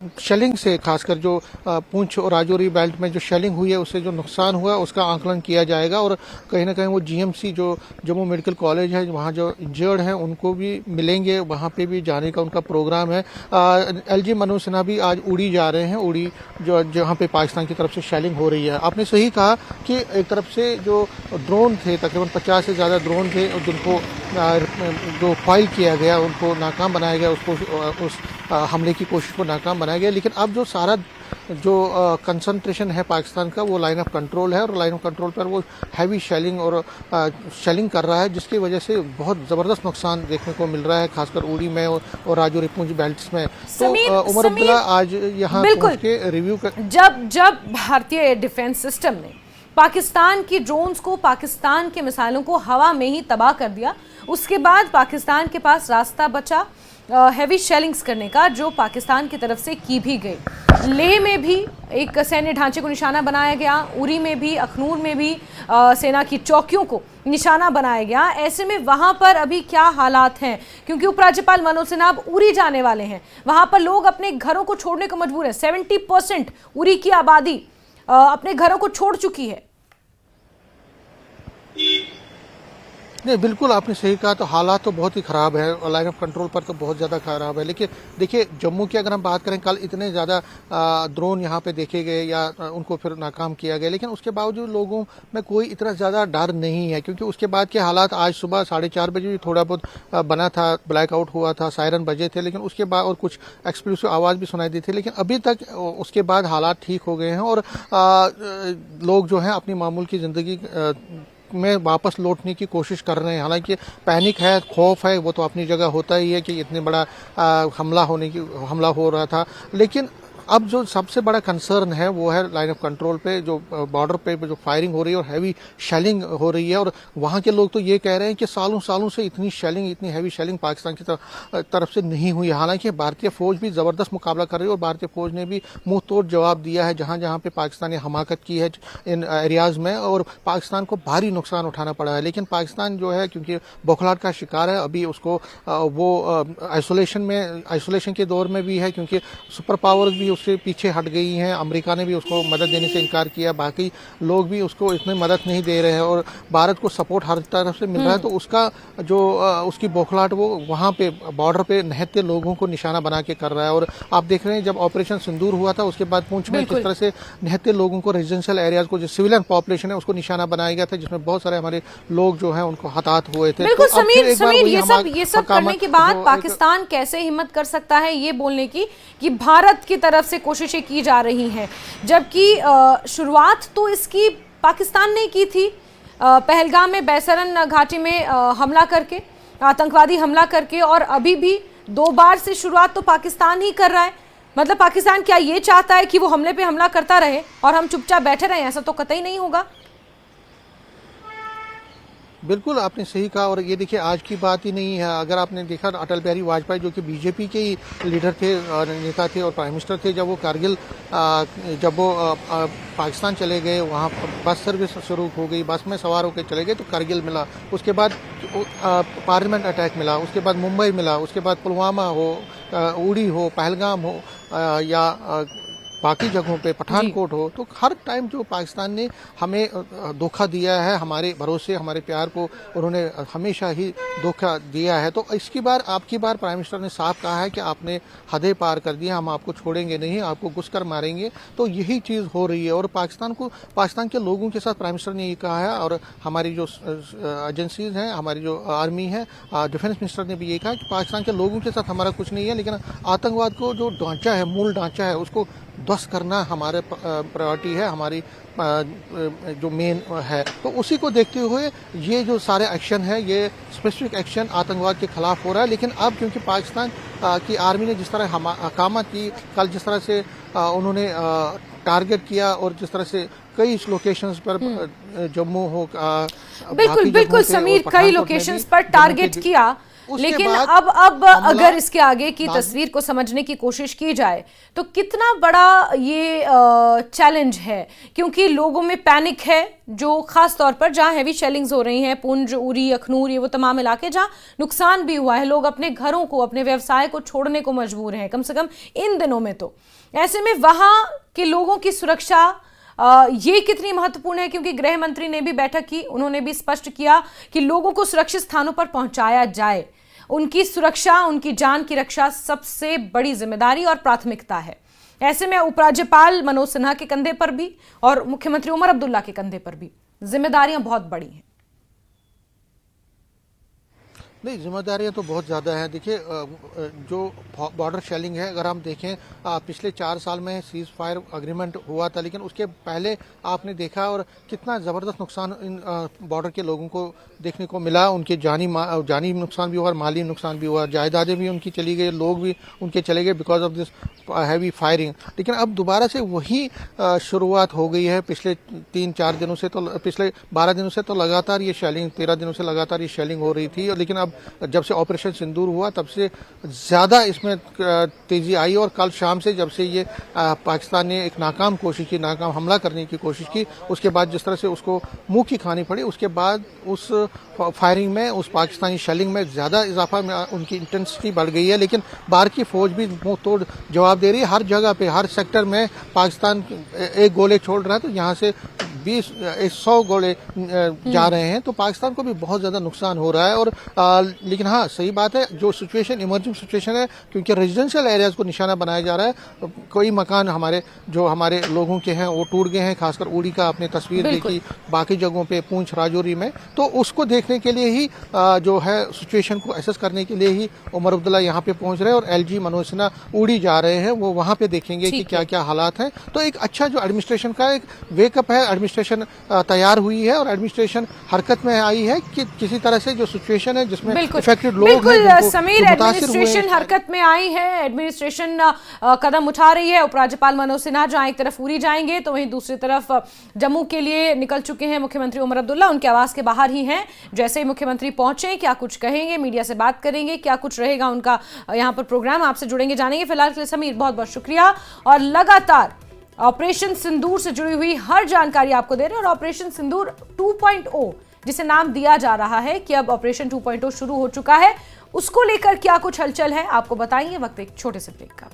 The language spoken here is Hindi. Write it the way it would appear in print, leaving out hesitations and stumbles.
शेलिंग से खासकर जो पुंछ और राजौरी बेल्ट में जो शेलिंग हुई है उससे जो नुकसान हुआ उसका आकलन किया जाएगा और कहीं ना कहीं वो जीएमसी जो जम्मू मेडिकल कॉलेज है वहाँ जो इंजर्ड हैं उनको भी मिलेंगे, वहाँ पे भी जाने का उनका प्रोग्राम है। एलजी मनोज सिन्हा भी आज उड़ी जा रहे हैं, उड़ी जो जहाँ पे पाकिस्तान की तरफ से शेलिंग हो रही है। आपने सही कहा कि एक तरफ से जो ड्रोन थे तकरीबन 50 से ज़्यादा ड्रोन थे जिनको जो फाइल किया गया उनको नाकाम बनाया गया, उसको उस हमले की कोशिश को नाकाम बनाया गया। लेकिन अब जो सारा जो कंसंट्रेशन है पाकिस्तान का वो लाइन ऑफ कंट्रोल है और लाइन ऑफ कंट्रोल पर वो हैवी शेलिंग और शेलिंग कर रहा है, जिसकी वजह से बहुत ज़बरदस्त नुकसान देखने को मिल रहा है खासकर उड़ी में और राजौरी पुंछ बेल्ट्स में। तो उमर अब्दुल्ला आज यहाँ पहुँच के रिव्यू कर जब भारतीय डिफेंस सिस्टम ने पाकिस्तान की ड्रोन्स को, पाकिस्तान के मिसाइलों को हवा में ही तबाह कर दिया, उसके बाद पाकिस्तान के पास रास्ता बचा हैवी शेलिंग्स करने का, जो पाकिस्तान की तरफ से की भी गई। लेह में भी एक सैन्य ढांचे को निशाना बनाया गया, उरी में भी, अखनूर में भी सेना की चौकियों को निशाना बनाया गया। ऐसे में वहां पर अभी क्या हालात हैं, क्योंकि उपराज्यपाल मनोज सिन्हा अब उरी जाने वाले हैं, वहां पर लोग अपने घरों को छोड़ने को मजबूर हैं। 70% उरी की आबादी अपने घरों को छोड़ चुकी है। नहीं, बिल्कुल आपने सही कहा। तो हालात तो बहुत ही ख़राब है और लाइन ऑफ कंट्रोल पर तो बहुत ज़्यादा ख़राब है। लेकिन देखिए जम्मू की अगर हम बात करें, कल इतने ज़्यादा ड्रोन यहाँ पे देखे गए या उनको फिर नाकाम किया गया, लेकिन उसके बावजूद लोगों में कोई इतना ज़्यादा डर नहीं है, क्योंकि उसके बाद के हालात आज सुबह 4:30 बजे भी थोड़ा बहुत बना था, ब्लैकआउट हुआ था, सायरन बजे थे, लेकिन उसके बाद और कुछ एक्सप्लोसिव आवाज़ भी सुनाई दी थी, लेकिन अभी तक उसके बाद हालात ठीक हो गए हैं और लोग जो हैं अपनी मामूल की ज़िंदगी में वापस लौटने की कोशिश कर रहे हैं। हालांकि पैनिक है, खौफ है, वो तो अपनी जगह होता ही है कि इतने बड़ा हमला हो रहा था। लेकिन अब जो सबसे बड़ा कंसर्न है वो है लाइन ऑफ कंट्रोल पे, जो बॉर्डर पे जो फायरिंग हो रही है और हैवी शेलिंग हो रही है। और वहाँ के लोग तो ये कह रहे हैं कि सालों से इतनी शेलिंग, इतनी हैवी शेलिंग पाकिस्तान की तरफ से नहीं हुई। हालांकि भारतीय फौज भी ज़बरदस्त मुकाबला कर रही है और भारतीय फौज ने भी मुंह तोड़ जवाब दिया है जहाँ जहाँ पे पाकिस्तान ने हमाकत की है इन एरियाज़ में, और पाकिस्तान को भारी नुकसान उठाना पड़ा है। लेकिन पाकिस्तान जो है क्योंकि बौखलाहट का शिकार है, अभी उसको वो आइसोलेशन के दौर में भी है, क्योंकि सुपर पावर्स भी उससे पीछे हट गई हैं। अमेरिका ने भी उसको मदद देने से इनकार किया, बाकी लोग भी उसको इतनी मदद नहीं दे रहे हैं और भारत को सपोर्ट हर तरफ से मिल रहा है। तो उसका जो उसकी बौखलाहट वो वहाँ पे बॉर्डर पे निहत्थे लोगों को निशाना बना के कर रहा है। और आप देख रहे हैं जब ऑपरेशन सिंदूर हुआ था उसके बाद पुंछ में किस तरह से निहत्थे लोगों को, रेजिडेंशियल एरियाज को, जो सिविलियन पॉपुलेशन है उसको निशाना बनाया गया था, जिसमें बहुत सारे हमारे लोग जो है उनको हताहत हुए थे। बिल्कुल समीर, ये सब करने के बाद पाकिस्तान कैसे हिम्मत कर सकता है ये बोलने की कि भारत की तरफ से कोशिशें की जा रही हैं, जबकि शुरुआत तो इसकी पाकिस्तान ने की थी पहलगाम में, बैसरन घाटी में हमला करके, आतंकवादी हमला करके, और अभी भी 2 बार से शुरुआत तो पाकिस्तान ही कर रहा है। मतलब पाकिस्तान क्या ये चाहता है कि वो हमले पे हमला करता रहे और हम चुपचाप बैठे रहें? ऐसा तो कतई नहीं होगा। बिल्कुल आपने सही कहा। और ये देखिए आज की बात ही नहीं है, अगर आपने देखा अटल बिहारी वाजपेयी जो कि बीजेपी के ही लीडर थे, नेता थे और प्राइम मिनिस्टर थे, जब वो कारगिल जब वो पाकिस्तान चले गए, वहाँ बस सर्विस शुरू हो गई, बस में सवार होकर चले गए तो कारगिल मिला, उसके बाद पार्लियामेंट अटैक मिला, उसके बाद मुंबई मिला, उसके बाद पुलवामा हो, उड़ी हो, पहलगाम हो या बाकी जगहों पे पठानकोट हो, तो हर टाइम जो पाकिस्तान ने हमें धोखा दिया है, हमारे भरोसे, हमारे प्यार को उन्होंने हमेशा ही धोखा दिया है। तो इसकी बार आपकी बार प्राइम मिनिस्टर ने साफ कहा है कि आपने हदें पार कर दिया, हम आपको छोड़ेंगे नहीं, आपको घुस कर मारेंगे। तो यही चीज़ हो रही है और पाकिस्तान के लोगों के साथ प्राइम मिनिस्टर ने ये कहा है, और हमारी जो एजेंसीज हैं, हमारी जो आर्मी है, डिफेंस मिनिस्टर ने भी ये कहा कि पाकिस्तान के लोगों के साथ हमारा कुछ नहीं है, लेकिन आतंकवाद को जो ढांचा है, मूल ढांचा है, उसको ध्वस्त करना हमारे प्रायोरिटी है, हमारी जो मेन है। तो उसी को देखते हुए ये जो सारे एक्शन है, ये स्पेसिफिक एक्शन आतंकवाद के खिलाफ हो रहा है। लेकिन अब क्योंकि पाकिस्तान की आर्मी ने जिस तरह हकामत की, कल जिस तरह से उन्होंने टारगेट किया और जिस तरह से कई लोकेशंस पर जम्मू हो, बिल्कुल समीर, कई लोकेशंस पर टारगेट किया, उसके लेकिन बाद अब हमला- अगर इसके आगे की बाद- तस्वीर को समझने की कोशिश की जाए तो कितना बड़ा ये चैलेंज है, क्योंकि लोगों में पैनिक है, जो खास तौर पर जहां हैवी शेलिंग्स हो रही हैं, पुंछ, उरी, अखनूर, ये वो तमाम इलाके जहां नुकसान भी हुआ है, लोग अपने घरों को, अपने व्यवसाय को छोड़ने को मजबूर हैं, कम से कम इन दिनों में। तो ऐसे में वहां के लोगों की सुरक्षा ये कितनी महत्वपूर्ण है, क्योंकि गृह मंत्री ने भी बैठक की, उन्होंने भी स्पष्ट किया कि लोगों को सुरक्षित स्थानों पर पहुंचाया जाए। उनकी सुरक्षा, उनकी जान की रक्षा सबसे बड़ी जिम्मेदारी और प्राथमिकता है। ऐसे में उपराज्यपाल मनोज सिन्हा के कंधे पर भी और मुख्यमंत्री उमर अब्दुल्ला के कंधे पर भी जिम्मेदारियां बहुत बड़ी हैं। नहीं, जिम्मेदारियां तो बहुत ज़्यादा हैं। देखिए, जो बॉर्डर शेलिंग है, अगर हम देखें पिछले 4 साल में सीज फायर अग्रीमेंट हुआ था, लेकिन उसके पहले आपने देखा और कितना ज़बरदस्त नुकसान इन बॉर्डर के लोगों को देखने को मिला। उनके जानी नुकसान भी हुआ और माली नुकसान भी हुआ, जायदादें भी उनकी चली गई, लोग भी उनके चले गए because of this heavy firing. लेकिन अब दोबारा से वही शुरुआत हो गई है। पिछले 3-4 दिनों से, तो पिछले 12 दिनों से तो लगातार ये शेलिंग, 13 दिनों से लगातार ये शेलिंग हो रही थी। और लेकिन अब जब से ऑपरेशन सिंदूर हुआ तब से ज़्यादा इसमें तेज़ी आई। और कल शाम से जब से ये पाकिस्तान ने एक नाकाम कोशिश की, नाकाम हमला करने की कोशिश की, उसके बाद जिस तरह से उसको मुंह की खानी पड़ी, उसके बाद उस फायरिंग में, उस पाकिस्तानी शेलिंग में ज़्यादा इजाफा, उनकी इंटेंसिटी बढ़ गई है। लेकिन बाहर की फौज भी मुंह तोड़ जवाब दे रही है। हर जगह पे, हर सेक्टर में पाकिस्तान एक गोले छोड़ रहा है तो यहाँ से 100 गोले जा रहे हैं। तो पाकिस्तान को भी बहुत ज़्यादा नुकसान हो रहा है। और लेकिन हाँ, सही बात है, जो सिचुएशन इमर्जिंग सिचुएशन है, क्योंकि रेजिडेंशियल एरियाज को निशाना बनाया जा रहा है। कोई मकान हमारे लोगों के हैं वो टूट गए हैं, खासकर उड़ी का आपने तस्वीर देखी, बाकी जगहों पे पूंछ, राजौरी में। तो उसको देखने के लिए ही जो है सिचुएशन को एसेस करने के लिए ही उमर अब्दुल्ला यहाँ पे पहुंच रहे हैं और एलजी मनोज सिन्हा उड़ी जा रहे हैं। वो वहाँ पे देखेंगे कि क्या क्या हालात हैं। तो एक अच्छा जो एडमिनिस्ट्रेशन का एक वेकअप है, एडमिनिस्ट्रेशन तैयार हुई है और एडमिनिस्ट्रेशन हरकत में आई है कि किसी तरह से जो सिचुएशन है जिसमें इफेक्टेड लोग बिल्कुल समीर, एडमिनिस्ट्रेशन हरकत में आई है, एडमिनिस्ट्रेशन कदम उठा रही है। उपराज्यपाल मनोज सिन्हा जहां एक तरफ उरी जाएंगे तो वहीं दूसरी तरफ जम्मू के लिए निकल चुके हैं मुख्यमंत्री उमर अब्दुल्ला। उनके आवास के बाहर ही हैं। जैसे ही मुख्यमंत्री पहुंचे, क्या कुछ कहेंगे, मीडिया से बात करेंगे, क्या कुछ रहेगा उनका यहाँ पर प्रोग्राम, आपसे जुड़ेंगे, जानेंगे। फिलहाल के लिए समीर, बहुत बहुत शुक्रिया। और लगातार ऑपरेशन सिंदूर से जुड़ी हुई हर जानकारी आपको दे रहे हैं। और ऑपरेशन सिंदूर 2.0 जिसे नाम दिया जा रहा है कि अब ऑपरेशन 2.0 शुरू हो चुका है, उसको लेकर क्या कुछ हलचल है आपको बताएंगे वक्त एक छोटे से ब्रेक का।